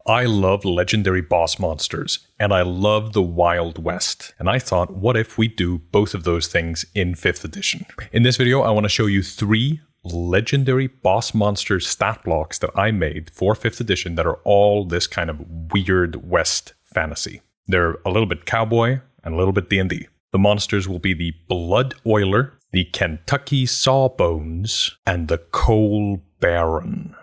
I love legendary boss monsters, and I love the Wild West. And I thought, what if we do both of those things in 5th edition? In this video, I want to show you 3 legendary boss monster stat blocks that I made for 5th edition that are all this kind of weird West fantasy. They're a little bit cowboy and a little bit D&D. The monsters will be the Blood Oiler, the Kentucky Sawbones, and the Coal Baron.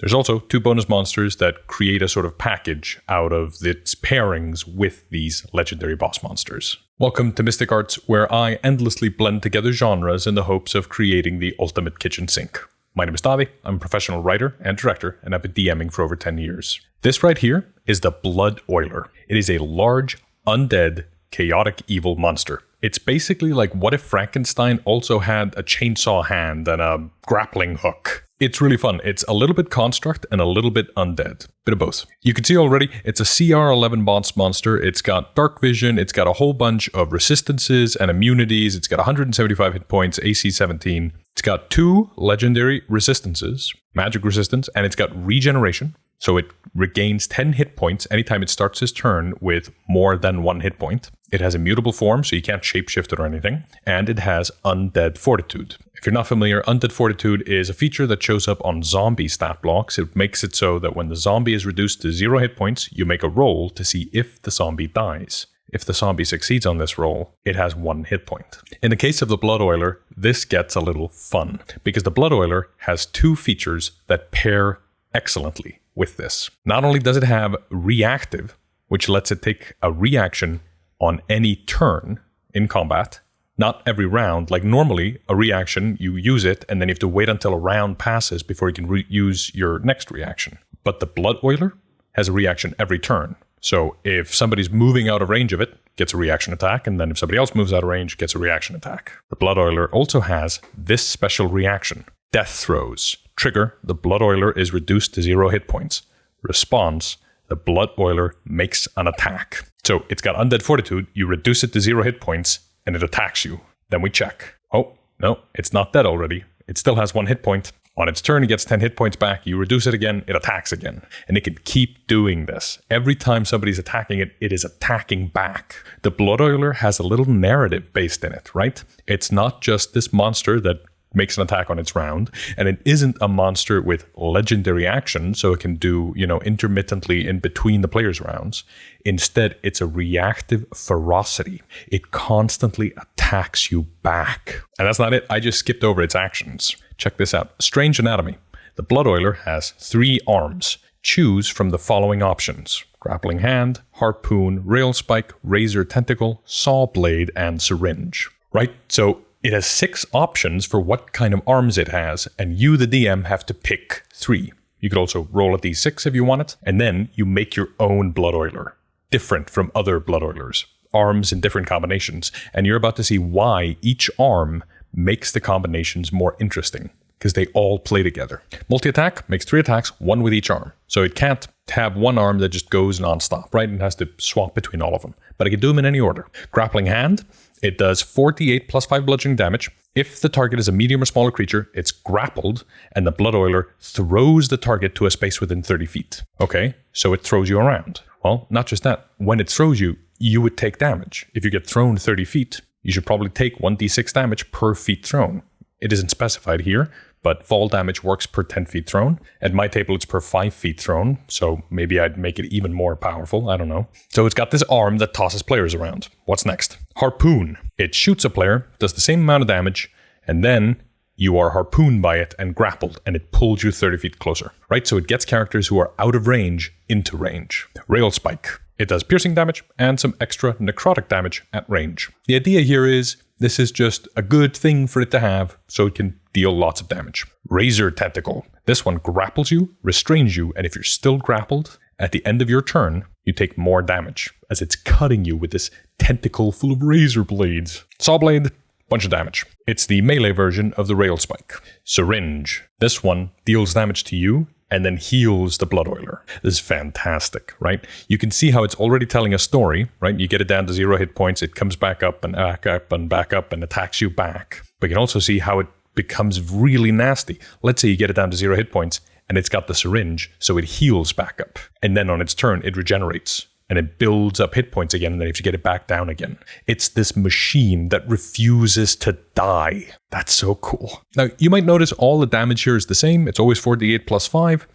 There's also 2 bonus monsters that create a sort of package out of its pairings with these legendary boss monsters. Welcome to Mystic Arts, where I endlessly blend together genres in the hopes of creating the ultimate kitchen sink. My name is Daði, I'm a professional writer and director, and I've been DMing for over 10 years. This right here is the Blood Oiler. It is a large, undead, chaotic evil monster. It's basically like what if Frankenstein also had a chainsaw hand and a grappling hook. It's really fun. It's a little bit construct and a little bit undead. Bit of both. You can see already, it's a CR11 boss monster. It's got dark vision. It's got a whole bunch of resistances and immunities. It's got 175 hit points, AC 17. It's got 2 legendary resistances, magic resistance, and it's got regeneration. So it regains 10 hit points anytime it starts its turn with more than 1 hit point. It has immutable form, so you can't shapeshift it or anything. And it has Undead Fortitude. If you're not familiar, Undead Fortitude is a feature that shows up on zombie stat blocks. It makes it so that when the zombie is reduced to 0 hit points, you make a roll to see if the zombie dies. If the zombie succeeds on this roll, it has 1 hit point. In the case of the Blood Oiler, this gets a little fun, because the Blood Oiler has 2 features that pair excellently with this. Not only does it have reactive, which lets it take a reaction on any turn in combat, not every round. Like normally, a reaction, you use it, and then you have to wait until a round passes before you can use your next reaction. But the Blood Oiler has a reaction every turn. So if somebody's moving out of range of it, gets a reaction attack, and then if somebody else moves out of range, gets a reaction attack. The Blood Oiler also has this special reaction. Death Throes. Trigger, the Blood Oiler is reduced to 0 hit points. Response, the Blood Oiler makes an attack. So it's got Undead Fortitude, you reduce it to 0 hit points, and it attacks you. Then we check. Oh, no, it's not dead already. It still has 1 hit point. On its turn, it gets 10 hit points back. You reduce it again, it attacks again. And it can keep doing this. Every time somebody's attacking it, it is attacking back. The Blood Oiler has a little narrative based in it, right? It's not just this monster that makes an attack on its round, and it isn't a monster with legendary action, so it can do, intermittently in between the players' rounds. Instead, it's a reactive ferocity. It constantly attacks you back. And that's not it. I just skipped over its actions. Check this out. Strange anatomy. The Blood Oiler has 3 arms. Choose from the following options: grappling hand, harpoon, rail spike, razor tentacle, saw blade, and syringe. Right? So it has 6 options for what kind of arms it has, and you, the DM, have to pick 3. You could also roll a d6 if you want it, and then you make your own Blood Oiler, different from other Blood Oilers, arms in different combinations, and you're about to see why each arm makes the combinations more interesting, because they all play together. Multi-attack makes 3 attacks, 1 with each arm. So it can't have one arm that just goes non-stop, right? It has to swap between all of them. But it can do them in any order. Grappling hand, it does 48 plus 5 bludgeoning damage. If the target is a medium or smaller creature, it's grappled, and the Blood Oiler throws the target to a space within 30 feet. Okay, so it throws you around. Well, not just that. When it throws you, you would take damage. If you get thrown 30 feet, you should probably take 1d6 damage per feet thrown. It isn't specified here, but fall damage works per 10 feet thrown. At my table, it's per 5 feet thrown, so maybe I'd make it even more powerful, I don't know. So it's got this arm that tosses players around. What's next? Harpoon. It shoots a player, does the same amount of damage, and then you are harpooned by it and grappled, and it pulls you 30 feet closer, right? So it gets characters who are out of range into range. Rail spike. It does piercing damage and some extra necrotic damage at range. The idea here is this is just a good thing for it to have, so it can deal lots of damage. Razor tentacle. This one grapples you, restrains you, and if you're still grappled, at the end of your turn, you take more damage, as it's cutting you with this tentacle full of razor blades. Saw blade, bunch of damage. It's the melee version of the rail spike. Syringe. This one deals damage to you, and then heals the Blood Oiler. This is fantastic, right? You can see how it's already telling a story, right? You get it down to 0 hit points, it comes back up and back up and back up and attacks you back. But you can also see how it becomes really nasty. Let's say you get it down to 0 hit points and it's got the syringe, so it heals back up. And then on its turn, it regenerates. And it builds up hit points again, and then you have to get it back down again. It's this machine that refuses to die. That's so cool. Now, you might notice all the damage here is the same. It's always 4d8 plus 5.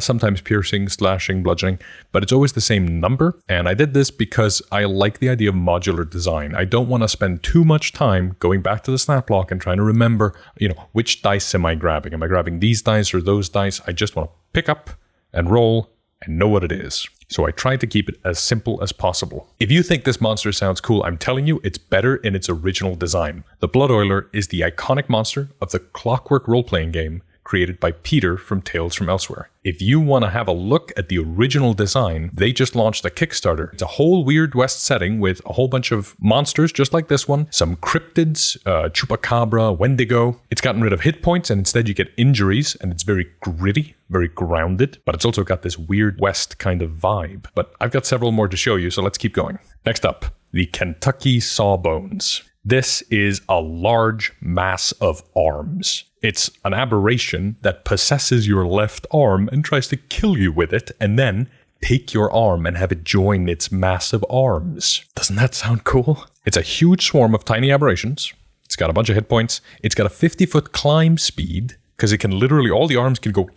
Sometimes piercing, slashing, bludgeoning, but it's always the same number. And I did this because I like the idea of modular design. I don't want to spend too much time going back to the snap block and trying to remember, which dice am I grabbing? Am I grabbing these dice or those dice? I just want to pick up and roll and know what it is. So I tried to keep it as simple as possible. If you think this monster sounds cool, I'm telling you, it's better in its original design. The Blood Oiler is the iconic monster of the Clockwork role-playing game created by Peter from Tales from Elsewhere. If you want to have a look at the original design, they just launched a Kickstarter. It's a whole Weird West setting with a whole bunch of monsters just like this one, some cryptids, chupacabra, wendigo. It's gotten rid of hit points and instead you get injuries, and it's very gritty, very grounded, but it's also got this Weird West kind of vibe. But I've got several more to show you, so let's keep going. Next up, the Kentucky Sawbones. This is a large mass of arms. It's an aberration that possesses your left arm and tries to kill you with it, and then take your arm and have it join its massive arms. Doesn't that sound cool? It's a huge swarm of tiny aberrations. It's got a bunch of hit points. It's got a 50-foot climb speed, because it can literally, all the arms can go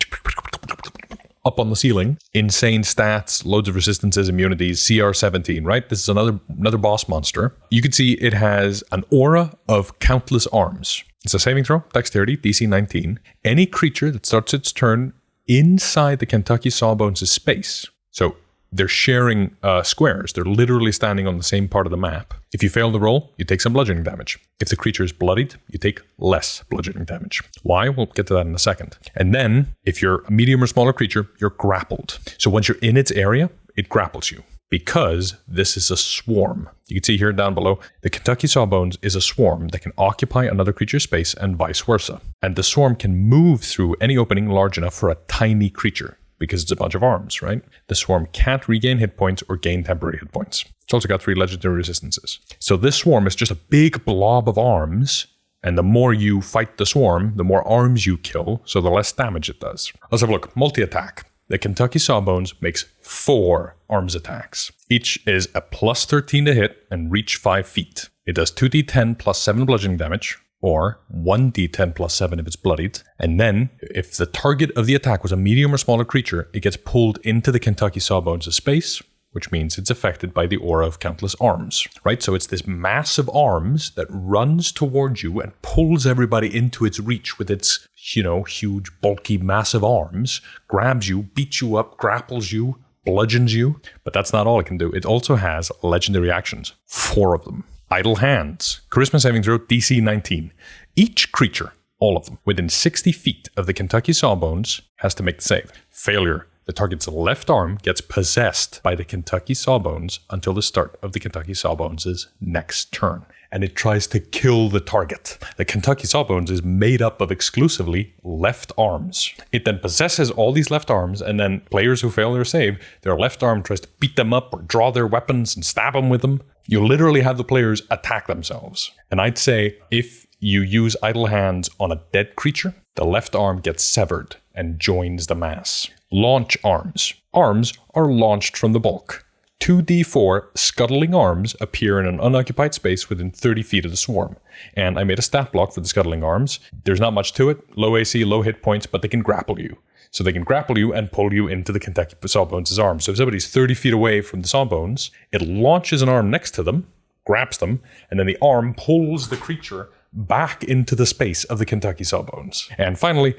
up on the ceiling. Insane stats, loads of resistances, immunities, CR 17, right? This is another boss monster. You can see it has an aura of countless arms. It's a saving throw, dexterity, DC 19. Any creature that starts its turn inside the Kentucky Sawbones' space. So they're sharing squares. They're literally standing on the same part of the map. If you fail the roll, you take some bludgeoning damage. If the creature is bloodied, you take less bludgeoning damage. Why? We'll get to that in a second. And then, if you're a medium or smaller creature, you're grappled. So once you're in its area, it grapples you. Because this is a swarm. You can see here down below, the Kentucky Sawbones is a swarm that can occupy another creature's space and vice versa. And the swarm can move through any opening large enough for a tiny creature, because it's a bunch of arms, right? The swarm can't regain hit points or gain temporary hit points. It's also got 3 legendary resistances. So this swarm is just a big blob of arms, and the more you fight the swarm, the more arms you kill, so the less damage it does. Let's have a look. Multi-attack. The Kentucky Sawbones makes 4 arms attacks. Each is a plus 13 to hit and reach 5 feet. It does 2d10 plus 7 bludgeoning damage, or 1d10 plus 7 if it's bloodied. And then, if the target of the attack was a medium or smaller creature, it gets pulled into the Kentucky Sawbones' space, which means it's affected by the aura of countless arms, right? So it's this mass of arms that runs towards you and pulls everybody into its reach with its, huge, bulky, massive arms, grabs you, beats you up, grapples you, bludgeons you. But that's not all it can do. It also has legendary actions, 4 of them. Idle Hands, Charisma saving throw, DC 19. Each creature, all of them, within 60 feet of the Kentucky Sawbones has to make the save. Failure. The target's left arm gets possessed by the Kentucky Sawbones until the start of the Kentucky Sawbones' next turn. And it tries to kill the target. The Kentucky Sawbones is made up of exclusively left arms. It then possesses all these left arms, and then players who fail their save, their left arm tries to beat them up or draw their weapons and stab them with them. You literally have the players attack themselves. And I'd say if you use Idle Hands on a dead creature, the left arm gets severed and joins the mass. Launch arms. Arms are launched from the bulk. 2d4 scuttling arms appear in an unoccupied space within 30 feet of the swarm. And I made a stat block for the scuttling arms. There's not much to it. Low AC, low hit points, but they can grapple you. So they can grapple you and pull you into the Kentucky Sawbones' arms. So if somebody's 30 feet away from the Sawbones, it launches an arm next to them, grabs them, and then the arm pulls the creature back into the space of the Kentucky Sawbones. And finally,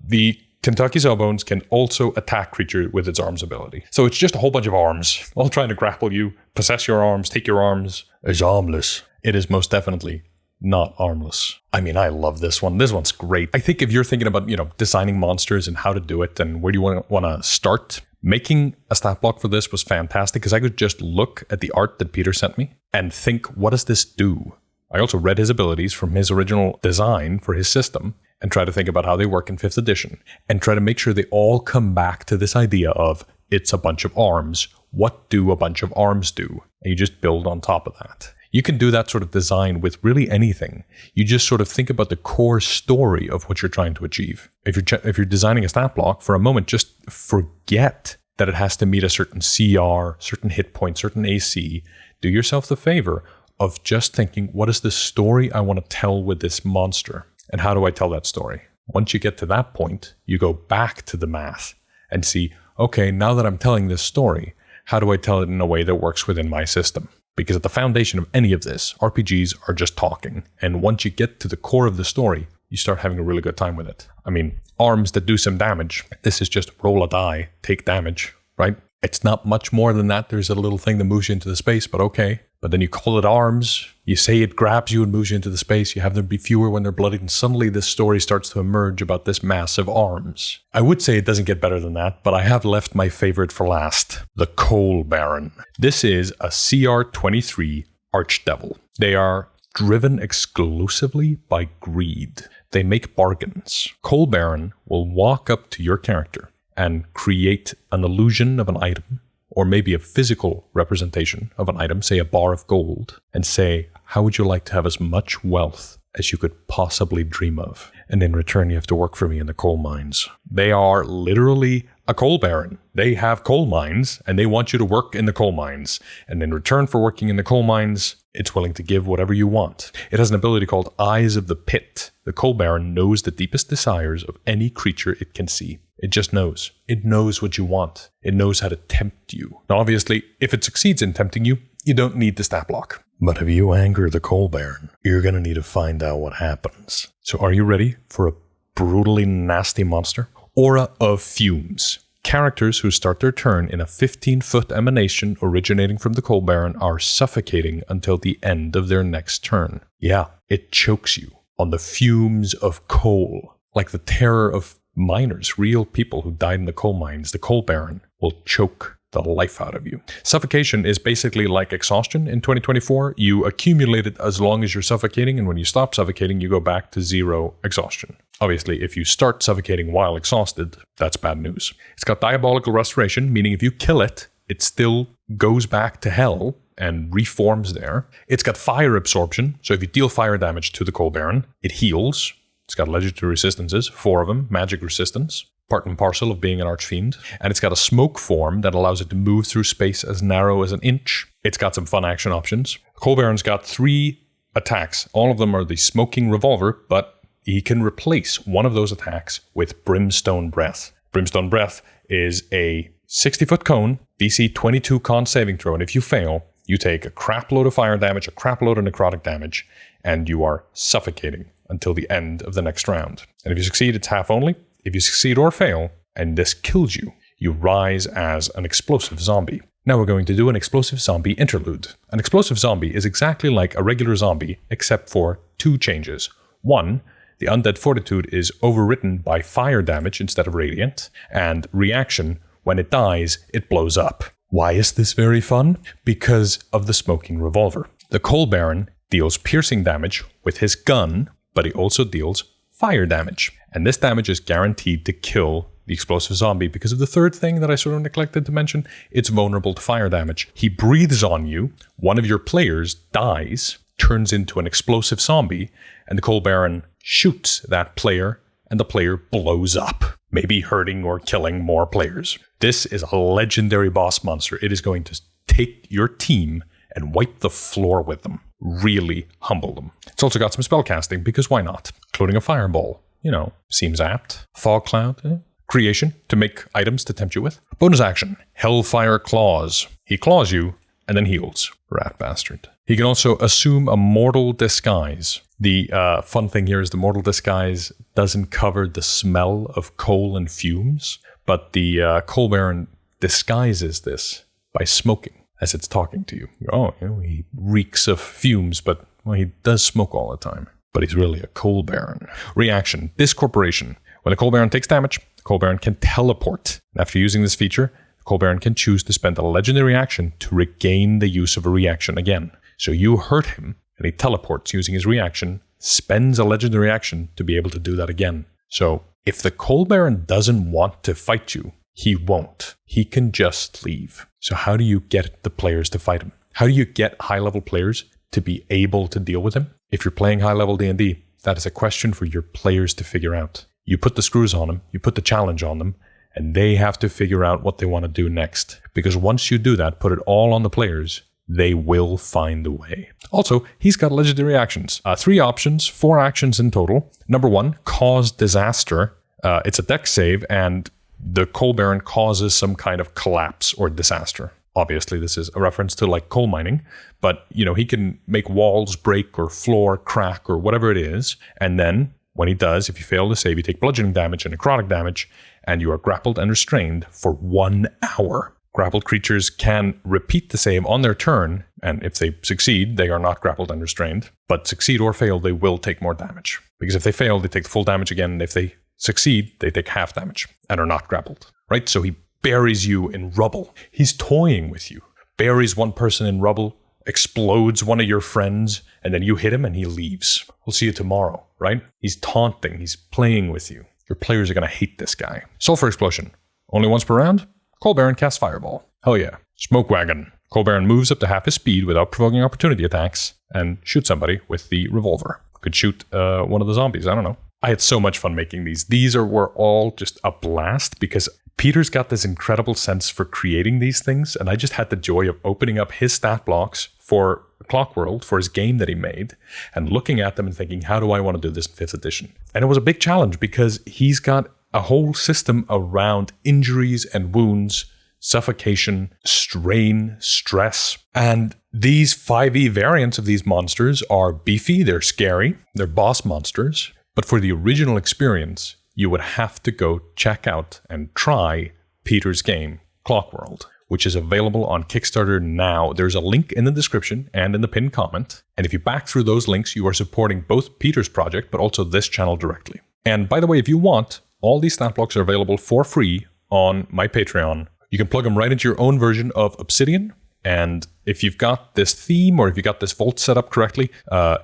the Kentucky Sawbones can also attack creature with its arms ability. So it's just a whole bunch of arms, all trying to grapple you, possess your arms, take your arms. It's armless. It is most definitely not armless. I mean, I love this one. This one's great. I think if you're thinking about, designing monsters and how to do it and where do you want to start, making a stat block for this was fantastic because I could just look at the art that Peter sent me and think, what does this do? I also read his abilities from his original design for his system and try to think about how they work in 5th edition and try to make sure they all come back to this idea of it's a bunch of arms. What do a bunch of arms do? And you just build on top of that. You can do that sort of design with really anything. You just sort of think about the core story of what you're trying to achieve. If you're designing a stat block, for a moment, just forget that it has to meet a certain CR, certain hit point, certain AC. Do yourself the favor of just thinking, what is the story I want to tell with this monster? And how do I tell that story? Once you get to that point, you go back to the math and see, okay, now that I'm telling this story, how do I tell it in a way that works within my system? Because at the foundation of any of this, RPGs are just talking. And once you get to the core of the story, you start having a really good time with it. I mean, arms that do some damage. This is just roll a die, take damage, right? It's not much more than that. There's a little thing that moves you into the space, but okay. But then you call it arms. You say it grabs you and moves you into the space. You have them be fewer when they're bloodied. And suddenly this story starts to emerge about this mass of arms. I would say it doesn't get better than that, but I have left my favorite for last. The Coal Baron. This is a CR23 Archdevil. They are driven exclusively by greed. They make bargains. Coal Baron will walk up to your character and create an illusion of an item, or maybe a physical representation of an item, say a bar of gold, and say, how would you like to have as much wealth as you could possibly dream of? And in return, you have to work for me in the coal mines. They are literally a coal baron. They have coal mines, and they want you to work in the coal mines. And in return for working in the coal mines, it's willing to give whatever you want. It has an ability called Eyes of the Pit. The coal baron knows the deepest desires of any creature it can see. It just knows. It knows what you want. It knows how to tempt you. Now, obviously, if it succeeds in tempting you, you don't need the stat block. But if you anger the coal baron, you're going to need to find out what happens. So are you ready for a brutally nasty monster? Aura of Fumes. Characters who start their turn in a 15-foot emanation originating from the coal baron are suffocating until the end of their next turn. Yeah, it chokes you on the fumes of coal. Like the terror of miners, real people who died in the coal mines. The coal baron will choke the life out of you. Suffocation is basically like exhaustion in 2024. You accumulate it as long as you're suffocating, and when you stop suffocating, you go back to 0 exhaustion. Obviously, if you start suffocating while exhausted, that's bad news. It's got Diabolical Restoration, meaning if you kill it, it still goes back to hell and reforms there. It's got Fire Absorption, so if you deal fire damage to the coal baron, it heals. It's got legendary resistances, 4 of them, magic resistance, part and parcel of being an archfiend. And it's got a smoke form that allows it to move through space as narrow as an inch. It's got some fun action options. Coal Baron's got 3 attacks. All of them are the Smoking Revolver, but he can replace one of those attacks with Brimstone Breath. Brimstone Breath is a 60-foot cone, DC 22 con saving throw, and if you fail, you take a crap load of fire damage, a crap load of necrotic damage, and you are suffocating until the end of the next round. And if you succeed, it's half only. If you succeed or fail, and this kills you, you rise as an explosive zombie. Now we're going to do an explosive zombie interlude. An explosive zombie is exactly like a regular zombie, except for 2 changes. 1, the undead fortitude is overwritten by fire damage instead of radiant, and reaction, when it dies, it blows up. Why is this very fun? Because of the Smoking Revolver. The Coal Baron deals piercing damage with his gun, but he also deals fire damage. And this damage is guaranteed to kill the explosive zombie because of the third thing that I sort of neglected to mention. It's vulnerable to fire damage. He breathes on you, one of your players dies, turns into an explosive zombie, and the Coal Baron shoots that player, and the player blows up, maybe hurting or killing more players. This is a legendary boss monster. It is going to take your team and wipe the floor with them. Really humble them. It's also got some spellcasting, because why not? Including a fireball. You know, seems apt. Fog Cloud. Creation, to make items to tempt you with. Bonus action, Hellfire Claws. He claws you and then heals. Rat bastard. He can also assume a Mortal Disguise. The fun thing here is the Mortal Disguise doesn't cover the smell of coal and fumes, but the Coal Baron disguises this by smoking as it's talking to you. Oh, you know, he reeks of fumes, but well, he does smoke all the time. But he's really a Coal Baron. Reaction, Discorporation. When the Coal Baron takes damage, the Coal Baron can teleport. After using this feature, the Coal Baron can choose to spend a legendary action to regain the use of a reaction again. So you hurt him, and he teleports using his reaction, spends a legendary action to be able to do that again. So if the Coal Baron doesn't want to fight you, he won't. He can just leave. So how do you get the players to fight him? How do you get high-level players to be able to deal with him. If you're playing high-level D&D, that is a question for your players to figure out. You put the screws on them, you put the challenge on them, and they have to figure out what they want to do next. Because once you do that, put it all on the players, they will find a way. Also, he's got legendary actions. 3 options, 4 actions in total. Number 1, cause disaster. It's a dex save, and the coal baron causes some kind of collapse or disaster. Obviously, this is a reference to like coal mining, but he can make walls break or floor crack or whatever it is. And then when he does, if you fail to save, you take bludgeoning damage and necrotic damage, and you are grappled and restrained for 1 hour. Grappled creatures can repeat the save on their turn, and if they succeed, they are not grappled and restrained. But succeed or fail, they will take more damage. Because if they fail, they take the full damage again, and if they succeed, they take half damage and are not grappled. Right? So he buries you in rubble. He's toying with you. Buries one person in rubble, explodes one of your friends, and then you hit him and he leaves. We'll see you tomorrow, right? He's taunting. He's playing with you. Your players are going to hate this guy. Sulfur Explosion. Only once per round. Coal Baron casts Fireball. Hell yeah. Smoke Wagon. Coal Baron moves up to half his speed without provoking opportunity attacks and shoots somebody with the revolver. Could shoot one of the zombies. I don't know. I had so much fun making these. These were all just a blast because Peter's got this incredible sense for creating these things, and I just had the joy of opening up his stat blocks for CLOCKWORLD, for his game that he made, and looking at them and thinking, how do I want to do this in 5th edition? And it was a big challenge because he's got a whole system around injuries and wounds, suffocation, strain, stress. And these 5e variants of these monsters are beefy, they're scary, they're boss monsters. But for the original experience, you would have to go check out and try Peter's game, CLOCKWORLD, which is available on Kickstarter now. There's a link in the description and in the pinned comment. And if you back through those links, you are supporting both Peter's project, but also this channel directly. And by the way, if you want, all these stat blocks are available for free on my Patreon. You can plug them right into your own version of Obsidian. And if you've got this theme or if you got this vault set up correctly,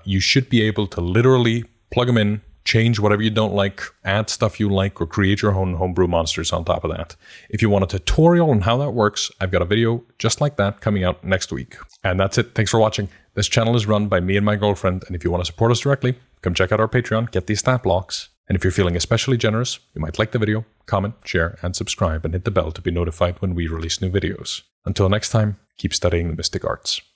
you should be able to literally plug them in, change whatever you don't like, add stuff you like, or create your own homebrew monsters on top of that. If you want a tutorial on how that works, I've got a video just like that coming out next week. And that's it. Thanks for watching. This channel is run by me and my girlfriend, and if you want to support us directly, come check out our Patreon, get these stat blocks. And if you're feeling especially generous, you might like the video, comment, share, and subscribe, and hit the bell to be notified when we release new videos. Until next time, keep studying the mystic arts.